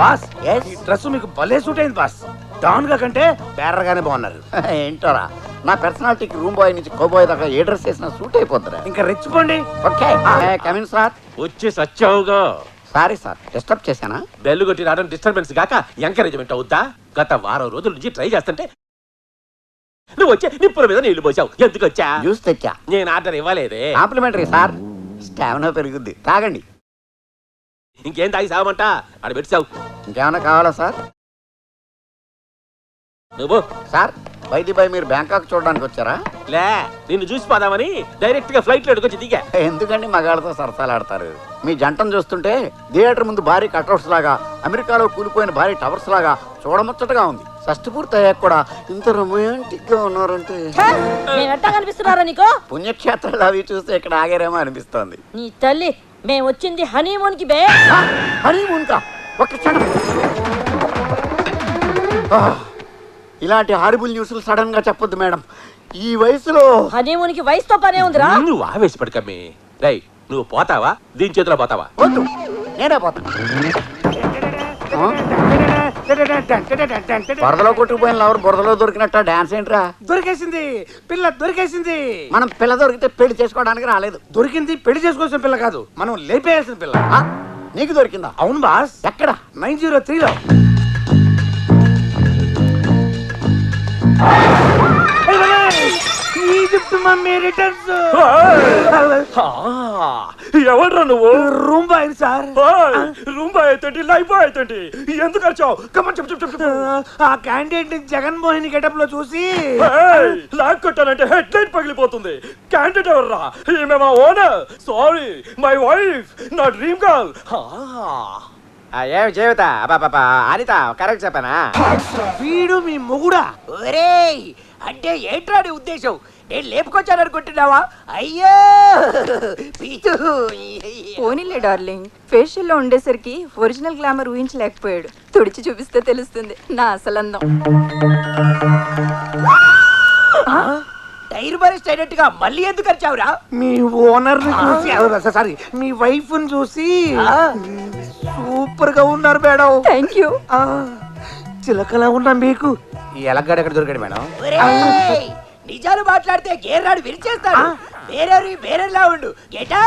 Boss ఈ dress మీకు భలే సూట్ అయింది బాస్. డాన్ గా కంటే బేరగానే బాగున్నారు. ఏంటోరా నా పర్సనాలిటీకి రూమ్ బాయ్ నుంచి కోబాయ్ దాకా ఏ డ్రెస్ వేసినా సూట్ అయిపోద్దిరా. ఇంకా రెచ్చిపోండి. Okay come in sir. వచ్చి సచ్చావుగా. సారీ సార్ డిస్టర్బ్ చేశానా? బెల్లు కొట్టి రావడం డిస్టర్బెన్స్ గాక ఎంకరేజ్మెంట్ అవుద్దా? గత వారం రోజుల నుంచి ట్రై చేస్తుంటే నువ్వు వచ్చే నిప్పుల మీద నీళ్లు పోసావు. ఎందుకు వచ్చా? జ్యూస్ తెచ్చా. నేను ఆర్డర్ ఇవ్వలేదే. Complimentary sir. స్టామినా పెరుగుద్ది తాగండి. ఇంకేం తాగి సాగమంటా? ఆడ పెట్టావు. ఇంకేమైనా కావాలా సార్? నువ్వు సార్ బైది బై మీరు బ్యాంకాక్ చూడడానికి వచ్చారా? లే, నిన్ను చూసిపోదామని డైరెక్ట్ గా ఫ్లైట్ లో వచ్చి దిగా. ఎందుకండి మగాళ్ళతో సరసాలాడతారు? మీ జంటను చూస్తుంటే థియేటర్ ముందు భారీ కట్అవుట్స్ లాగా, అమెరికాలో కూలిపోయిన భారీ టవర్స్ లాగా చూడముచ్చటగా ఉంది. షష్టి పూర్తి అయ్యాక కూడా ఇంత రొమాంటిక్ గా ఉన్నారంటే కనిపిస్తున్నారా నీకు? పుణ్యక్షేత్రాలు అవి చూస్తే ఇక్కడ ఆగారేమో అనిపిస్తోంది. నీ తల్లి మేము వచ్చింది హనీమూన్ కి బే. హనీమూన్ కా? ఒక్క క్షణం. ఇలాంటి హారిబుల్ న్యూస్లు సడన్ గా చెప్పొద్దు మేడం. ఈ వయసులో హనీమూన్ కి వయసుతో పనే ఉందిరా. నువ్వు ఆవేశపడకమ్మి. రై, నువ్వు పోతావా? దీని చేతిలో పోతావా? వద్దు, నేనే పోతా. బురదలో కొట్టుకుపోయిన లవర్ బురదలో దొరికినట్ట డాన్స్ ఏంట్రా? దొరికేసింది పిల్ల, దొరికేసింది. మనం పిల్ల దొరికితే పెళ్లి చేసుకోవడానికి రాలేదు. దొరికింది పెళ్లి చేసుకోవాల్సిన పిల్ల కాదు, మనం లేపేయాల్సిన పిల్ల. నీకు దొరికిందా? అవును బాస్. ఎక్కడ? 903లో. Egypt mummy returns. ఎవడ్రా నువ్వు? Room boy sir. Room boy అయితే లైఫ్ బాయ్ అయితే ఎందుకు వచ్చావు? కమన్ చెప్పు చెప్పు చెప్పు. ఆ క్యాండిడేట్ జగన్మోహిని గెటప్ లో చూసి లాక్ కొట్టానంటే హెడ్ లైట్ పగిలిపోతుంది. క్యాండిడేట్ ఎవర్రా? ఈమె మా ఓనర్. సారీ, మై వైఫ్, నా డ్రీమ్ గర్ల్. ఏమి జీవిత అనిత కరెక్ట్ చెప్పానా? వీడు మీ మొగుడా? ఒరేయ్, అంటే ఏంట్రా నీ ఉద్దేశం? నేను లేపుకొచ్చాను అనుకుంటున్నావా? అయ్యో పీచు. పోనీలే డార్లింగ్, ఫేషియల్ లో ఉండేసరికి ఒరిజినల్ గ్లామర్ ఊహించలేకపోయాడు. తుడిచి చూపిస్తే తెలుస్తుంది నా అసలందం. టైర్ బరెస్ట్ అయినట్టుగా మళ్ళీ ఎందుకు వచ్చావురా? మీ ఓనర్ చూసి, సారీ మీ వైఫ్ చూసి సూపర్ గా ఉన్నారు మేడం. Thank you. చిలకలా ఉన్నా మీకు ఎలగడ ఎక్కడ దొరికాడు మేడం? ఒరేయ్, నిజాలు మాట్లాడితే గేర్రాడు విరిచేస్తాడు. వేరే వేరేలా ఉండు. గెటా